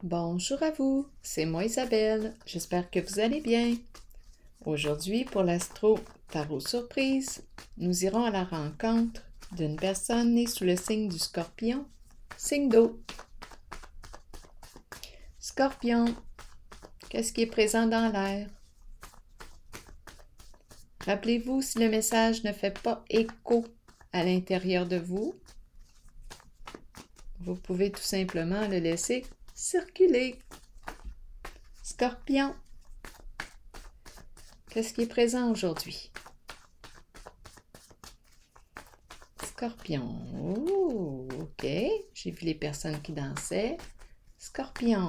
Bonjour à vous, c'est moi Isabelle, j'espère que vous allez bien. Aujourd'hui, pour l'Astro Tarot Surprise, nous irons à la rencontre d'une personne née sous le signe du Scorpion, signe d'eau. Scorpion, qu'est-ce qui est présent dans l'air? Rappelez-vous si le message ne fait pas écho à l'intérieur de vous, vous pouvez tout simplement le laisser circuler. Scorpion, qu'est-ce qui est présent aujourd'hui? Scorpion. Oh, ok. J'ai vu les personnes qui dansaient. Scorpion.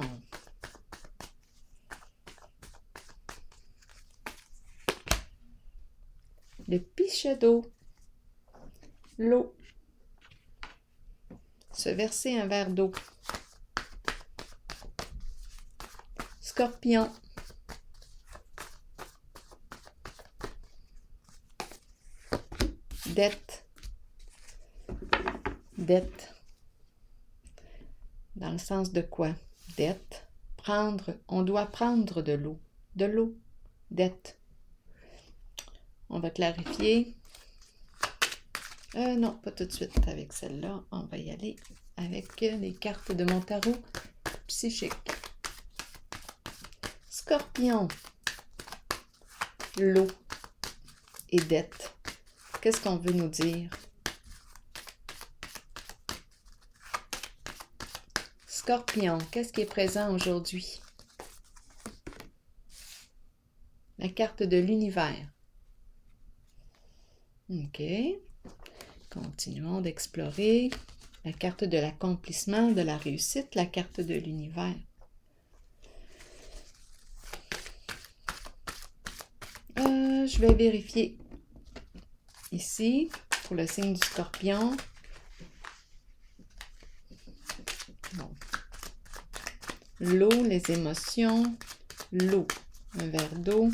Le pichet d'eau. L'eau. Se verser un verre d'eau. Scorpion. Dette. Dette. Dans le sens de quoi? Dette. Prendre. On doit prendre de l'eau. De l'eau. Dette. On va clarifier. Non, pas tout de suite avec celle-là. On va y aller avec les cartes de mon tarot psychique. Scorpion. L'eau et dette. Qu'est-ce qu'on veut nous dire? Scorpion, qu'est-ce qui est présent aujourd'hui? La carte de l'univers. OK. Continuons d'explorer. La carte de l'accomplissement, de la réussite, la carte de l'univers. Je vais vérifier ici pour le signe du Scorpion. Bon. L'eau, les émotions, l'eau, un verre d'eau,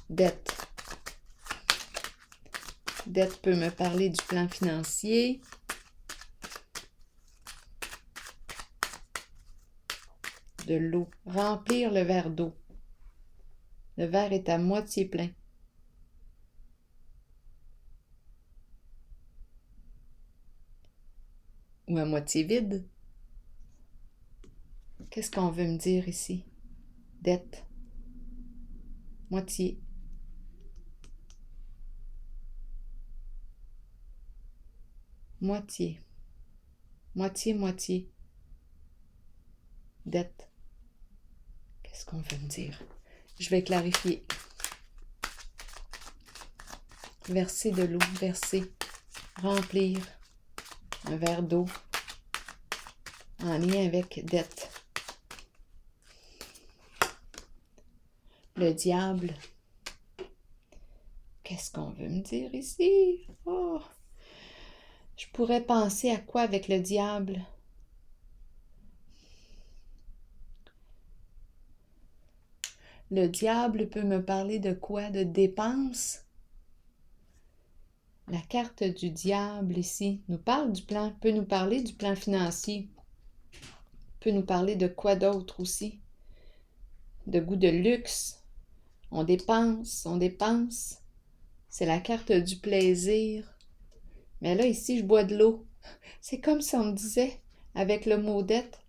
dette. Dette peut me parler du plan financier. De l'eau. Remplir le verre d'eau. Le verre est à moitié plein. Ou à moitié vide. Qu'est-ce qu'on veut me dire ici? Dette. Moitié. Moitié. Moitié, moitié. Dette. Qu'est-ce qu'on veut me dire? Je vais clarifier. Verser de l'eau, verser. Remplir. Un verre d'eau. En lien avec dette. Le diable. Qu'est-ce qu'on veut me dire ici? Oh! Je pourrais penser à quoi avec le diable? Le diable peut me parler de quoi? De dépenses? La carte du diable ici nous parle du plan, peut nous parler du plan financier. Peut nous parler de quoi d'autre aussi? De goût de luxe. On dépense, on dépense. C'est la carte du plaisir. Mais là, ici, je bois de l'eau. C'est comme si on me disait, avec le mot dette,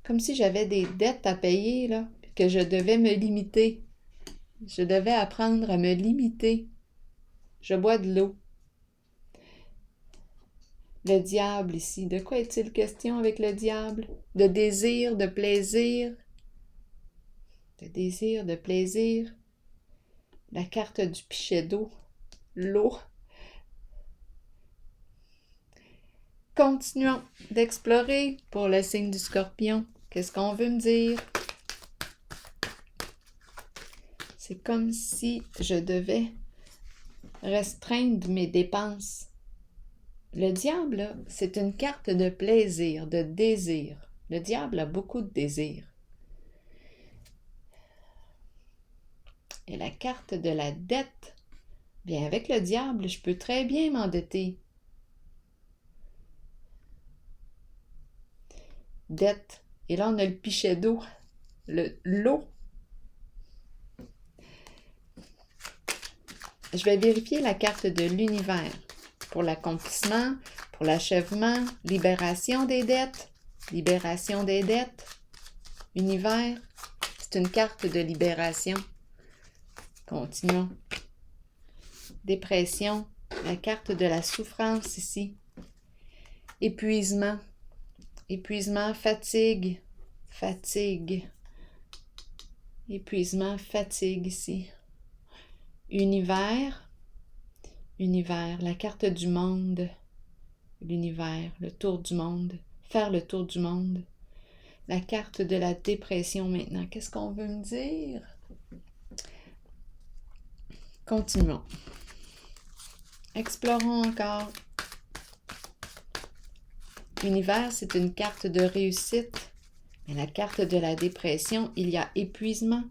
comme si j'avais des dettes à payer, là, que je devais me limiter. Je devais apprendre à me limiter. Je bois de l'eau. Le diable ici, de quoi est-il question avec le diable? De désir, de plaisir. De désir, de plaisir. La carte du pichet d'eau. L'eau. Continuons d'explorer pour le signe du Scorpion. Qu'est-ce qu'on veut me dire? C'est comme si je devais restreindre mes dépenses. Le diable, c'est une carte de plaisir, de désir. Le diable a beaucoup de désir. Et la carte de la dette, bien avec le diable, je peux très bien m'endetter. Dette. Et là, on a le pichet d'eau. l'eau. Je vais vérifier la carte de l'univers pour l'accomplissement, pour l'achèvement, libération des dettes, univers. C'est une carte de libération. Continuons. Dépression, la carte de la souffrance ici. Épuisement, fatigue, épuisement, fatigue ici. Univers, la carte du monde, l'univers, le tour du monde, faire le tour du monde. La carte de la dépression maintenant. Qu'est-ce qu'on veut me dire? Continuons. Explorons encore. L'univers, c'est une carte de réussite. Mais la carte de la dépression, il y a épuisement.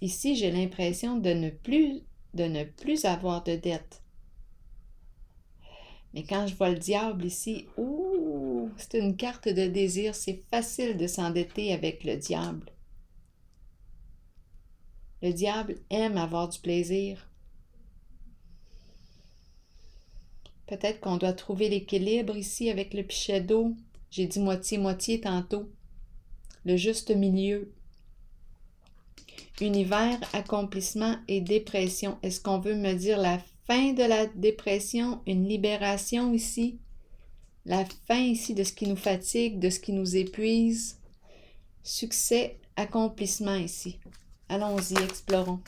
Ici, j'ai l'impression de ne plus avoir de dette. Mais quand je vois le diable ici, c'est une carte de désir. C'est facile de s'endetter avec le diable. Le diable aime avoir du plaisir. Peut-être qu'on doit trouver l'équilibre ici avec le pichet d'eau. J'ai dit moitié-moitié tantôt. Le juste milieu. Univers, accomplissement et dépression. Est-ce qu'on veut me dire la fin de la dépression, une libération ici? La fin ici de ce qui nous fatigue, de ce qui nous épuise. Succès, accomplissement ici. Allons-y, explorons.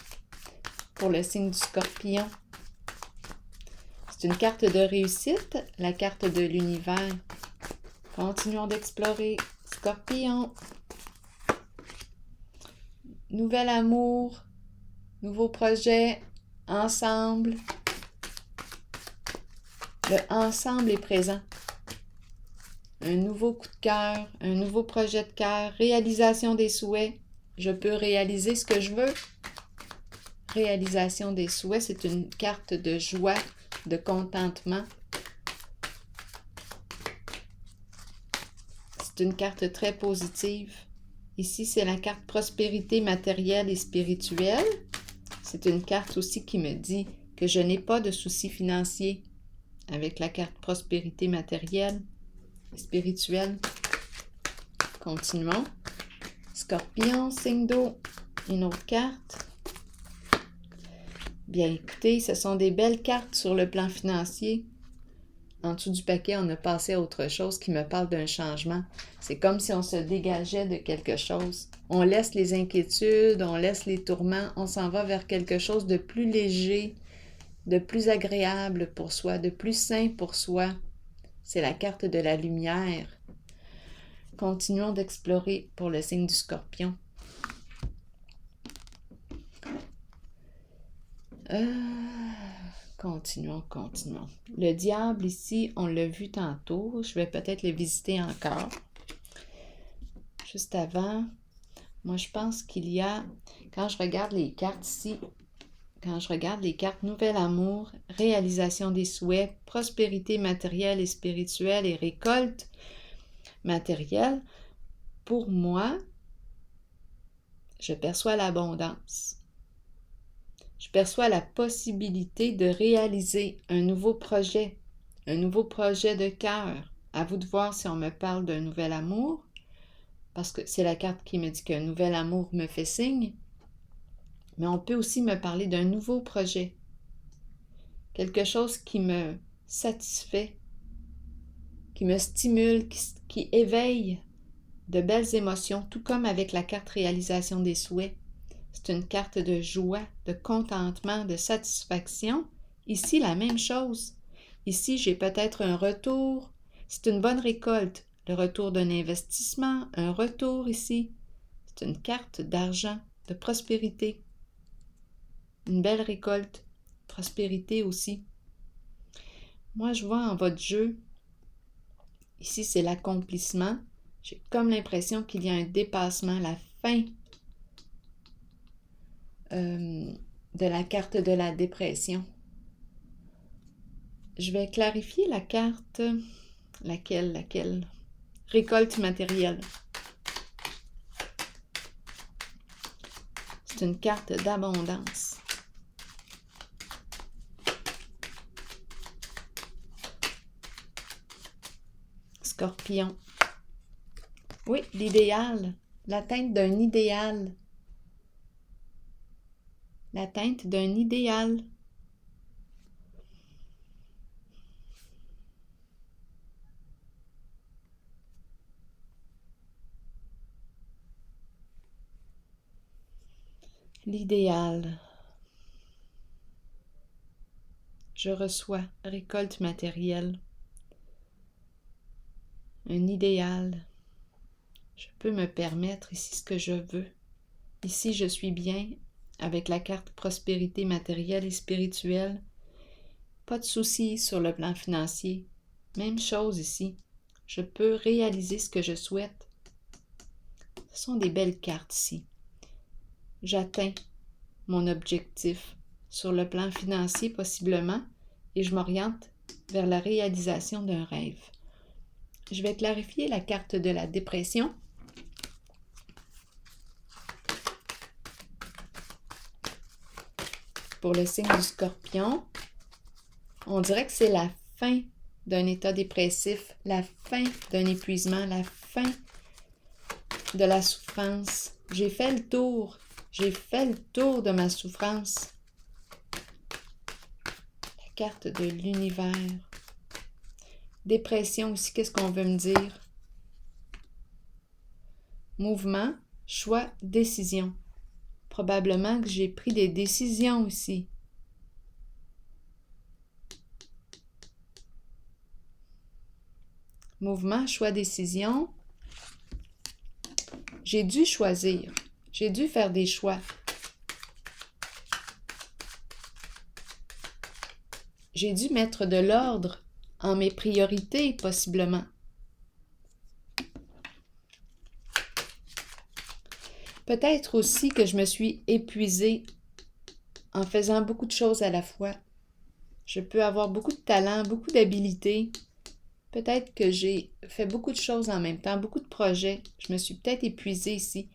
Pour le signe du Scorpion. C'est une carte de réussite, la carte de l'univers. Continuons d'explorer. Scorpion. Nouvel amour, nouveau projet, ensemble. Le ensemble est présent. Un nouveau coup de cœur, un nouveau projet de cœur, réalisation des souhaits. Je peux réaliser ce que je veux. Réalisation des souhaits, c'est une carte de joie, de contentement. C'est une carte très positive. Ici, c'est la carte prospérité matérielle et spirituelle. C'est une carte aussi qui me dit que je n'ai pas de soucis financiers avec la carte prospérité matérielle et spirituelle. Continuons. Scorpion, signe d'eau, une autre carte. Bien, écoutez, ce sont des belles cartes sur le plan financier. En dessous du paquet, on a passé à autre chose qui me parle d'un changement. C'est comme si on se dégageait de quelque chose. On laisse les inquiétudes, on laisse les tourments, on s'en va vers quelque chose de plus léger, de plus agréable pour soi, de plus sain pour soi. C'est la carte de la lumière. Continuons d'explorer pour le signe du Scorpion. Continuons. Le diable ici, on l'a vu tantôt. Je vais peut-être le visiter encore. Juste avant, moi je pense qu'il y a, quand je regarde les cartes ici, nouvel amour, réalisation des souhaits, prospérité matérielle et spirituelle et récolte matérielle, pour moi, je perçois l'abondance. Je perçois la possibilité de réaliser un nouveau projet de cœur. À vous de voir si on me parle d'un nouvel amour, parce que c'est la carte qui me dit qu'un nouvel amour me fait signe. Mais on peut aussi me parler d'un nouveau projet. Quelque chose qui me satisfait, qui me stimule, qui éveille de belles émotions, tout comme avec la carte réalisation des souhaits. C'est une carte de joie, de contentement, de satisfaction. Ici, la même chose. Ici, j'ai peut-être un retour. C'est une bonne récolte. Le retour d'un investissement, un retour ici. C'est une carte d'argent, de prospérité. Une belle récolte. Prospérité aussi. Moi, je vois en votre jeu, ici, c'est l'accomplissement. J'ai comme l'impression qu'il y a un dépassement, la fin de la carte de la dépression. Je vais clarifier la carte. Laquelle? Récolte matérielle. C'est une carte d'abondance. Scorpion. Oui, l'idéal. L'atteinte d'un idéal. L'atteinte d'un idéal. L'idéal. Je reçois récolte matérielle. Un idéal. Je peux me permettre ici ce que je veux. Ici, je suis bien avec la carte prospérité matérielle et spirituelle. Pas de soucis sur le plan financier. Même chose ici. Je peux réaliser ce que je souhaite. Ce sont des belles cartes ici. J'atteins mon objectif sur le plan financier possiblement et je m'oriente vers la réalisation d'un rêve. Je vais clarifier la carte de la dépression. Pour le signe du Scorpion, on dirait que c'est la fin d'un état dépressif, la fin d'un épuisement, la fin de la souffrance. J'ai fait le tour de ma souffrance. La carte de l'univers. Dépression aussi, qu'est-ce qu'on veut me dire? Mouvement, choix, décision. Probablement que j'ai pris des décisions aussi. Mouvement, choix, décision. J'ai dû choisir. J'ai dû faire des choix. J'ai dû mettre de l'ordre en mes priorités, possiblement. Peut-être aussi que je me suis épuisée en faisant beaucoup de choses à la fois. Je peux avoir beaucoup de talent, beaucoup d'habileté. Peut-être que j'ai fait beaucoup de choses en même temps, beaucoup de projets. Je me suis peut-être épuisée ici.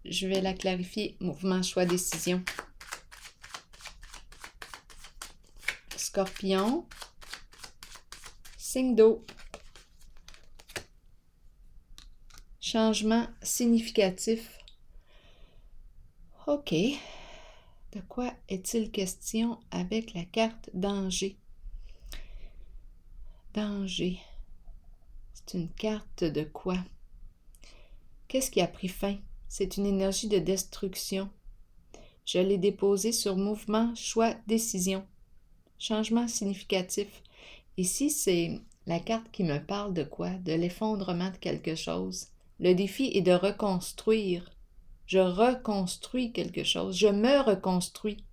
Je vais la clarifier. Mouvement, choix, décision. Scorpion. Signe d'eau. Changement significatif. OK. De quoi est-il question avec la carte danger? Danger. C'est une carte de quoi? Qu'est-ce qui a pris fin? C'est une énergie de destruction. Je l'ai déposée sur mouvement, choix, décision. Changement significatif. Ici, c'est la carte qui me parle de quoi? De l'effondrement de quelque chose. Le défi est de reconstruire. Je reconstruis quelque chose. Je me reconstruis.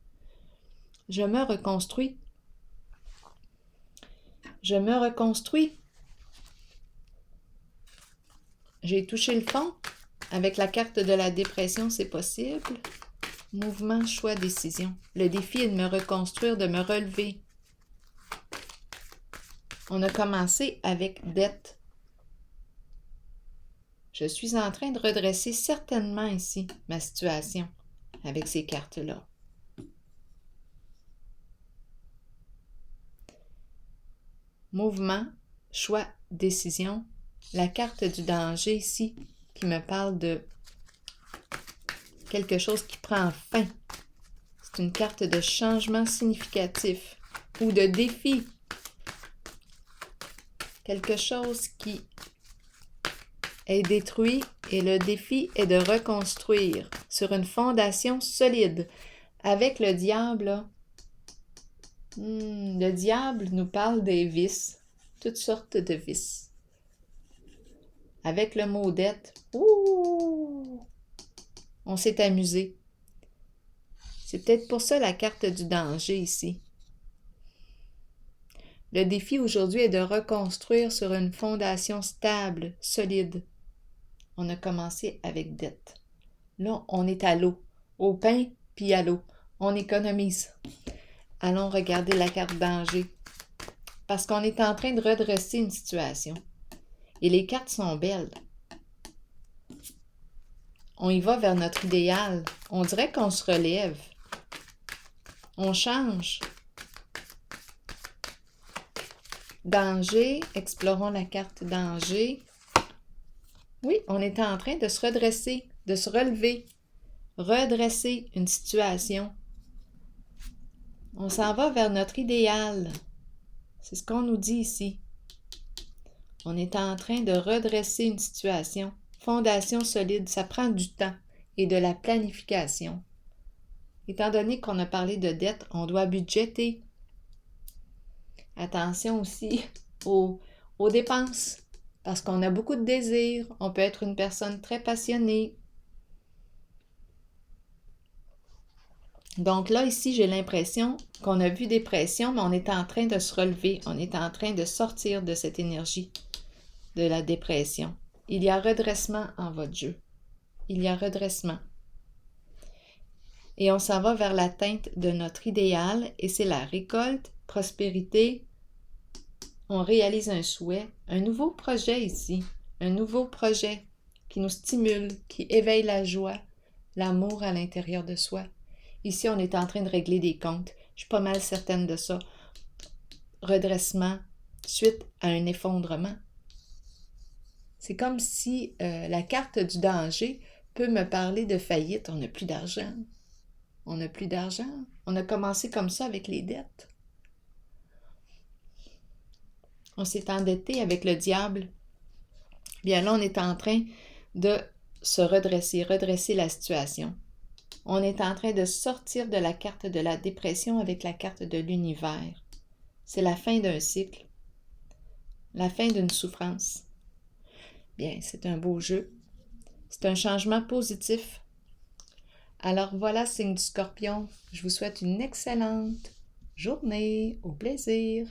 Je me reconstruis. Je me reconstruis. J'ai touché le fond. Avec la carte de la dépression, c'est possible. Mouvement, choix, décision. Le défi est de me reconstruire, de me relever. On a commencé avec dette. Je suis en train de redresser certainement ici ma situation avec ces cartes-là. Mouvement, choix, décision. La carte du danger ici qui me parle de quelque chose qui prend fin. C'est une carte de changement significatif ou de défi. Quelque chose qui est détruit et le défi est de reconstruire sur une fondation solide. Avec le diable, le diable nous parle des vices, toutes sortes de vices. Avec le mot dette, on s'est amusé. C'est peut-être pour ça la carte du danger ici. Le défi aujourd'hui est de reconstruire sur une fondation stable, solide. On a commencé avec dette. Là, on est à l'eau, au pain puis à l'eau. On économise. Allons regarder la carte danger. parce qu'on est en train de redresser une situation. Et les cartes sont belles. On y va vers notre idéal. On dirait qu'on se relève. On change. Danger, explorons la carte danger. Oui, on est en train de se redresser, de se relever, redresser une situation. On s'en va vers notre idéal. C'est ce qu'on nous dit ici. On est en train de redresser une situation. Fondation solide, ça prend du temps et de la planification. Étant donné qu'on a parlé de dette, on doit budgéter. Attention aussi aux dépenses, parce qu'on a beaucoup de désirs. On peut être une personne très passionnée. Donc là, ici, j'ai l'impression qu'on a vu des pressions, mais on est en train de se relever. On est en train de sortir de cette énergie de la dépression. Il y a redressement en votre jeu. Il y a redressement. Et on s'en va vers l'atteinte de notre idéal, et c'est la récolte, prospérité. On réalise un souhait, un nouveau projet ici, un nouveau projet qui nous stimule, qui éveille la joie, l'amour à l'intérieur de soi. Ici, on est en train de régler des comptes. Je suis pas mal certaine de ça. Redressement suite à un effondrement. C'est comme si la carte du danger peut me parler de faillite. On n'a plus d'argent. On n'a plus d'argent. On a commencé comme ça avec les dettes. On s'est endetté avec le diable. Bien là, on est en train de se redresser la situation. On est en train de sortir de la carte de la dépression avec la carte de l'univers. C'est la fin d'un cycle, la fin d'une souffrance. Bien, c'est un beau jeu. C'est un changement positif. Alors voilà, signe du Scorpion. Je vous souhaite une excellente journée. Au plaisir.